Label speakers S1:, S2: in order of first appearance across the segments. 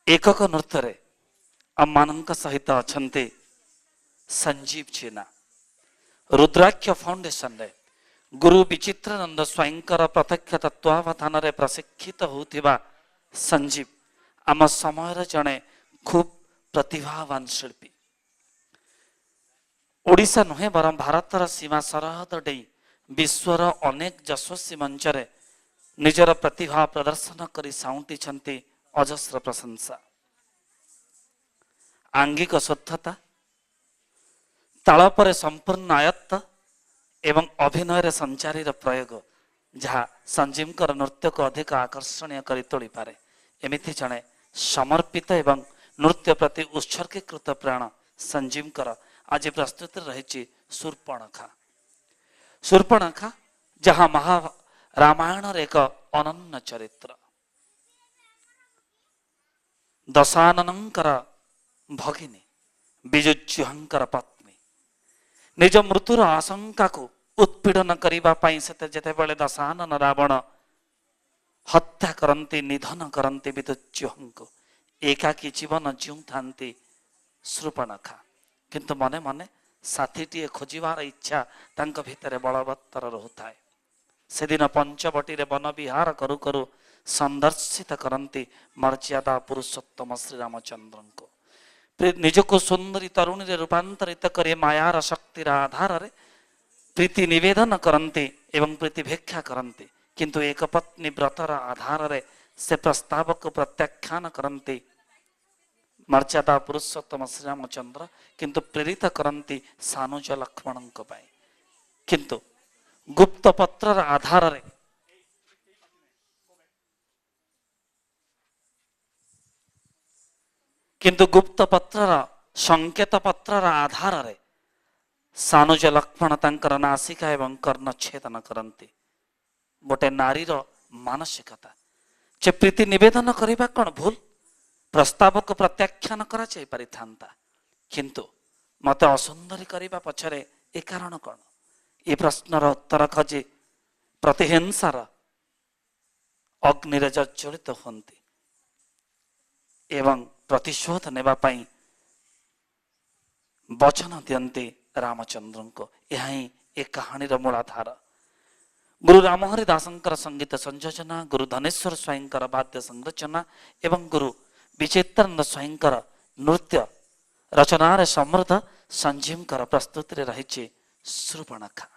S1: एकक नृत्य आम सहित अच्छा संजीव जेना रुद्राक्ष फाउंडेशन रे गुरु विचित्रानंद स्वाईंकर प्रत्यक्ष तत्वावधान रे प्रशिक्षित होतिबा संजीव आम समय जड़े खूब प्रतिभावान शिल्पी ओडिशा नुहे बर भारतर सीमा सरहद डे विश्वर अनेक यशस्वी मंचरे निजर प्रतिभा प्रदर्शन करी साउंटी अजस्र प्रशंसा आंगिक शुद्धता ताल पर संपूर्ण आयत्त एवं अभिनय संचारी प्रयोग जहाँ संजीव नृत्य को अधिक आकर्षणीय कर तोली पारे एमिति जड़े समर्पित एवं नृत्य प्रति उत्सर्गीकृत प्राण संजीव आज प्रस्तुत रही शूर्पणखा शूर्पणखा जहाँ महारामायण एक अनन्य चरित्र दशाननंकर भगिनी विजुज्युहंकर पत्नी निज मृत्युर आशंका को उत्पीड़न करने से दशानन रावण हत्या करती निधन करती विदुज्युहं को एकाकी जीवन जीव था शूर्पणखा किंतु मने मने साथीटी खोजार इच्छा तांक भितर बलवत्तर रोहुए से दिन पंचवटी वन विहार करू करू संदर्शित करती मर्यादा पुरुषोत्तम श्रीरामचंद्र को निजको सुंदरी तरुणी रे रूपांतरित करे मायार शक्तिर आधार रे प्रीति निवेदन करती एवं प्रीति भिक्षा करती किंतु एक पत्नी व्रतर आधार रे से प्रस्ताव को प्रत्याख्यान करती मर्यादा पुरुषोत्तम श्रीरामचंद्र किंतु प्रेरित करती सानुज लक्ष्मण किंतु गुप्त पत्र आधार रे किंतु गुप्त पत्र संकेत पत्र आधार रे सानुज लक्ष्मण तांकर नासिका एवं कर्ण छेदन करती गोटे नारीर मानसिकता जे प्रीति निवेदन करने कौन भूल प्रस्ताव को प्रत्याख्यान करा था किंतु मत असुंदरी करने पछरे ए कारण कौन ये प्रश्नर उत्तर खोजी प्रतिहिंसार अग्नि जर्जरित होती एवं प्रतिशोध नेबा पाई वचन दियंती रामचंद्र को यह ही एक कहानी मूलाधार गुरु रामहरि दासंकर संगीत संयोजना गुरु धनेश्वर स्वाईंकर वाद्य संरचना एवं गुरु विचित्रानंद स्वाईंकर नृत्य रचनार समृद्ध संजीवकर प्रस्तुति रही शूर्पणखा।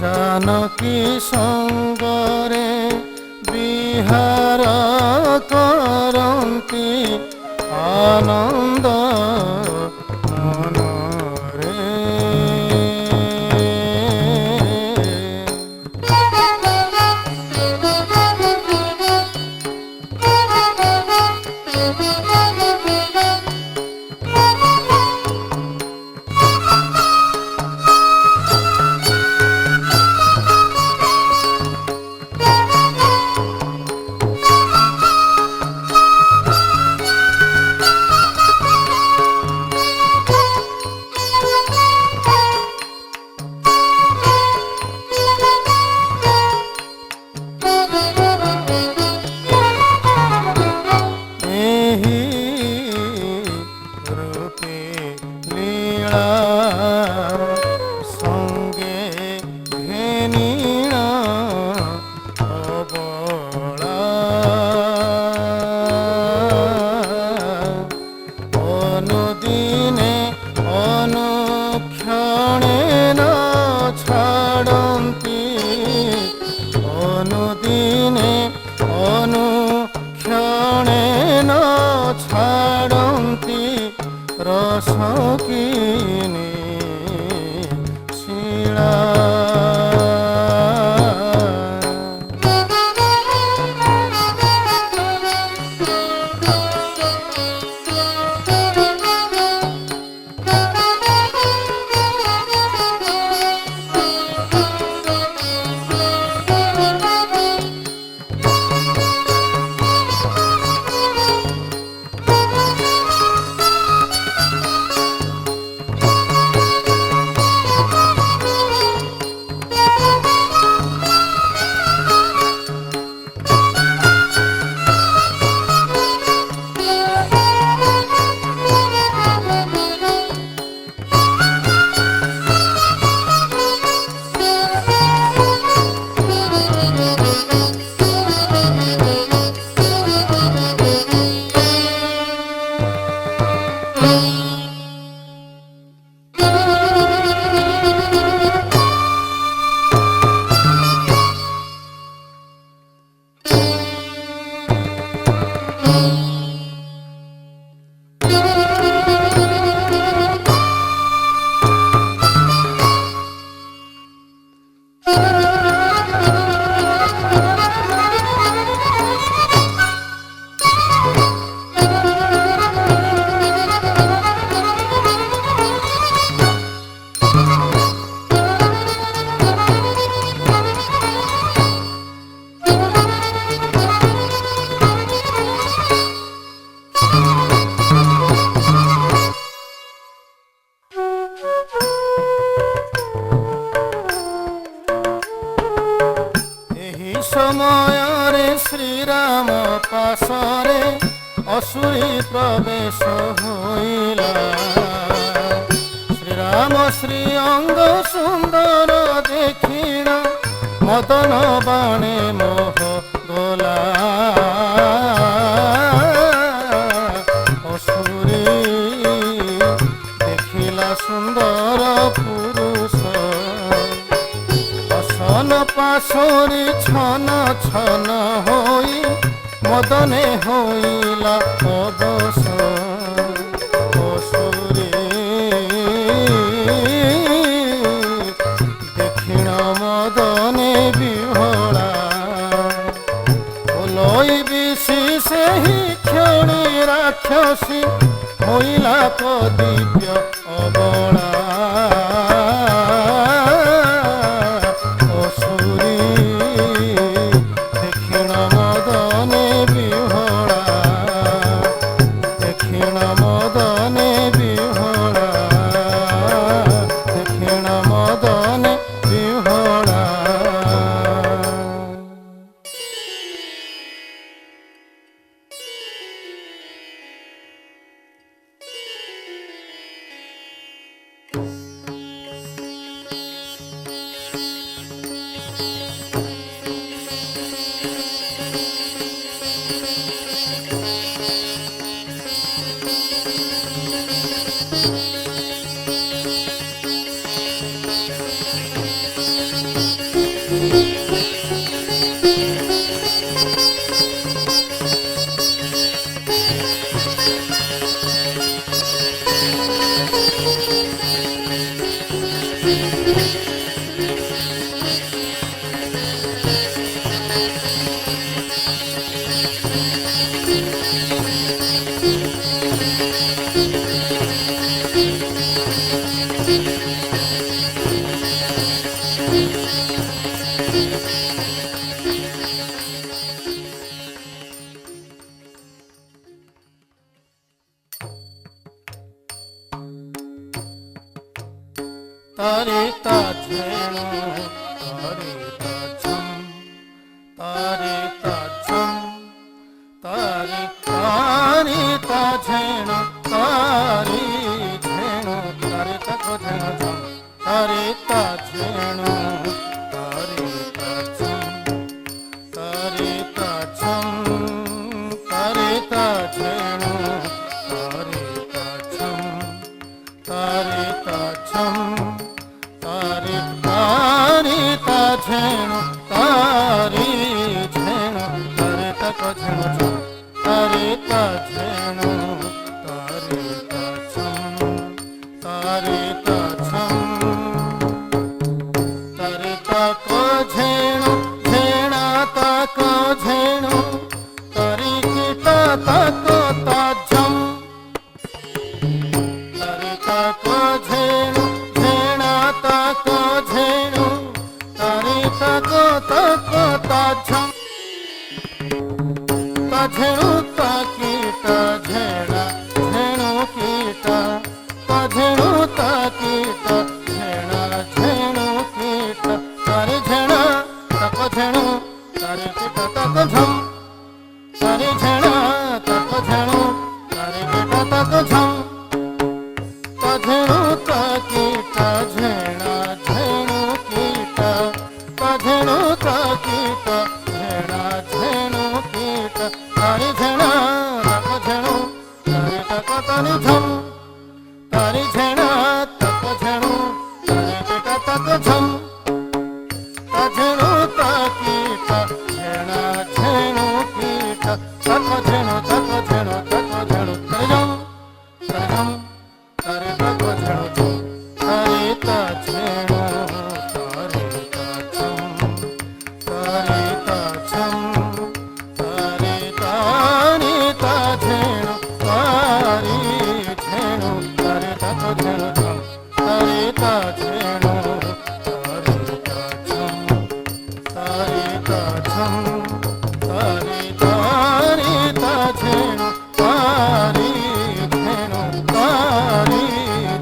S2: जानकी संगरे विहार करन्ति आनंद मनरे। ସମୟରେ ଶ୍ରୀରାମ ପାଶରେ ଅସୁରୀ ପ୍ରବେଶ ହୋଇଲା। ଶ୍ରୀରାମ ଶ୍ରୀ ଅଙ୍ଗ ସୁନ୍ଦର ଦେଖିଣା ମଦନ ବାଣେ ମୋହ ଗଲା। ଅସୁରୀ ଦେଖିଲା ସୁନ୍ଦର ପୁରୁଷ ପାଶୋରି ଛନ ଛନ ହୋଇ ମଦନେ ହୋଇଲା ଅବଶ। ଅସୁରୀ ଦେଖିଣ ମଦନେ ବିଭୋଳା। ଓଲଇ ବିଶି ସେହି କ୍ଷଣି ରାକ୍ଷସୀ ହୋଇଲା କଦିବ୍ୟ ଅବଳା। તારે તા ઝેણો તારે તા છમ તારે તા છમ તારે તારે તા ઝેણો તારે ઝેણો તારે તકો ઝેણો છમ તારે તા ઝેણો તારે તા છમ તારે તા છમ તારે તા ઝેણો તારે તા છમ તારે તા છમ તારે તારે તા ઝેણો તારે ઝેણો તારે તકો ઝેણો છમ તારે તા ઝેણો તારે તા છમ તારે તા છમ તારે તકો ઝેણો ઝેણા તકો ઝેણો તારી કીટા તકો તા ઝમ તારે તકો ઝેણો ઝેણા તકો ઝેણો તારે તકો તકો તા ઝમ તા ઝેણો તા કીટા ઝેણા ઝેણો કીટા તા ઝેણો તા કીટા ઝેણા ઝેણો કીટા તારે ઝેણા તકો ઝેણો તારે કીટા તકો ઝમ તારે ઝેણા તકો ઝેણો તારે કીટા તકો ઝમ તા ઝેણો તા કીટા ઝેણા ઝેણો કીટા તા ઝેણો તા કીટા ઝેણા ઝેણો કીટા તારે ઝેણા તકો ઝેણો તારે તકો તારે ઝમ તારે ઝેણા તકો ઝેણો તારે કીટા તકો ઝમ તા ઝેણો તા કીટા ઝેણા ઝેણો કીટા તકો ઝેણો તકો ઝેણો તકો ઝેણો તારે ઝમ તારે તકો ઝેણો ઝમ તારે તા ઝેણો તારે તા છમ તારે તા છમ તારે તારે તા ઝેણો તારે ઝેણો તારે તકો ઝેણો ઝમ તારે તા ઝેણો તારે તા છમ તારે તા છમ તારે તારે તા ઝેણો તારે ઝેણો તારે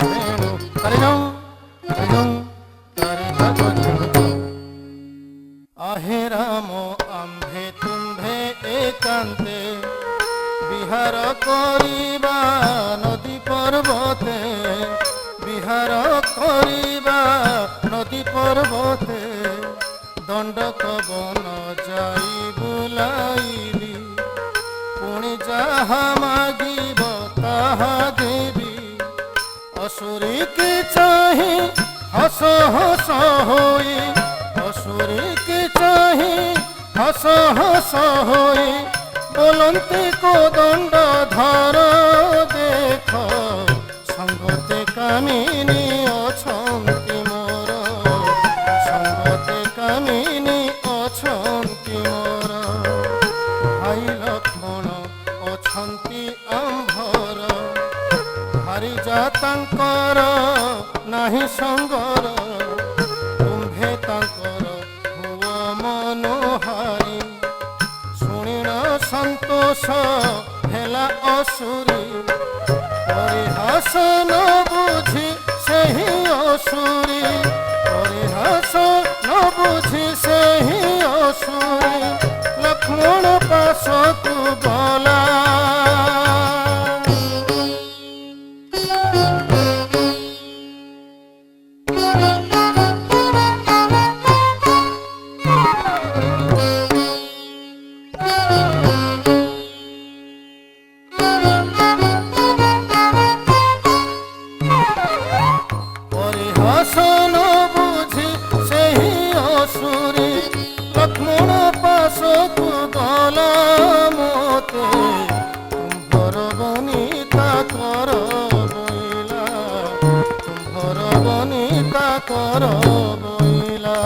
S2: ઝેણો તારે ઝમ તારે તકો ઝેણો ઝમ आहे राम आम्भे तुम्भे एकान्ते বিহার করিবা নদী পর্বতে বিহার করিবা নদী পর্বতে দণ্ডক বন যাই বুলাইলি পুଣି যাহা মাগিব তাহা দেবী অসুরী কি চাহি হস হস হই অসুরী কি চাহি হস হস হই বলন্তি কোদণ্ড ধর দেখ সঙ্গতে কামিনী অছন্তি মোর সঙ্গতে কামিনী অছন্তি মোর ভাই লক্ষ্মণ অছন্তি আম্ভর হারি যা তাঙ্কর নাহি সঙ্গর তুম্ভে তাঙ্কর হুଅ মনোহারি শুনিণ সন্তোষ হেলা অসুরী পরিহাস ন বুঝি সেই অসুরী পরিহাস ন বুঝি সেই অসুরী লক্ষ্মণ পাশকু গলা পরিহাসন বুঝি সেই অসুরী লক্ষ্মণ পাশকু গলা মতে তুম্ভর বনিতা কর বইলা তুম্ভর বনিতা কর বইলা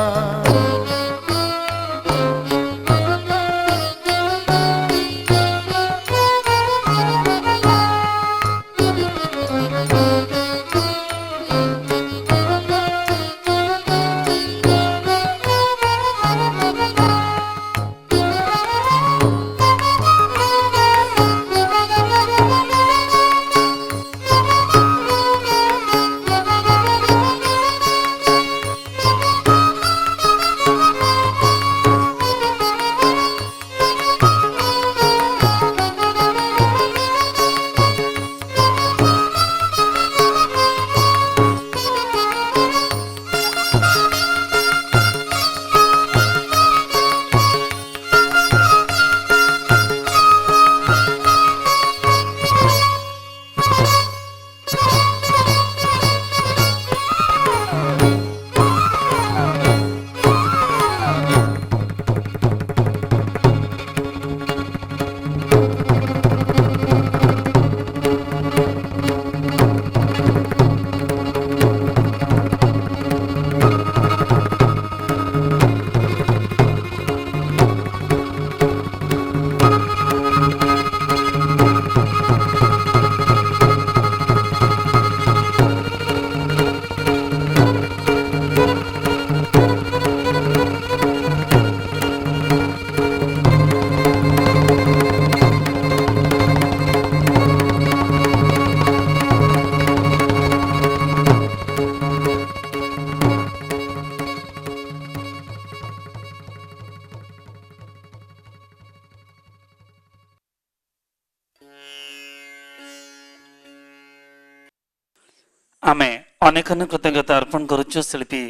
S1: ଆମେ ଅନେକ ଅନେକ କୃତଜ୍ଞତା ଅର୍ପଣ କରୁଛୁ ଶିଳ୍ପୀ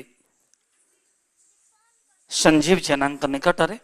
S1: ସଞ୍ଜୀବ ଜେନାଙ୍କ ନିକଟରେ।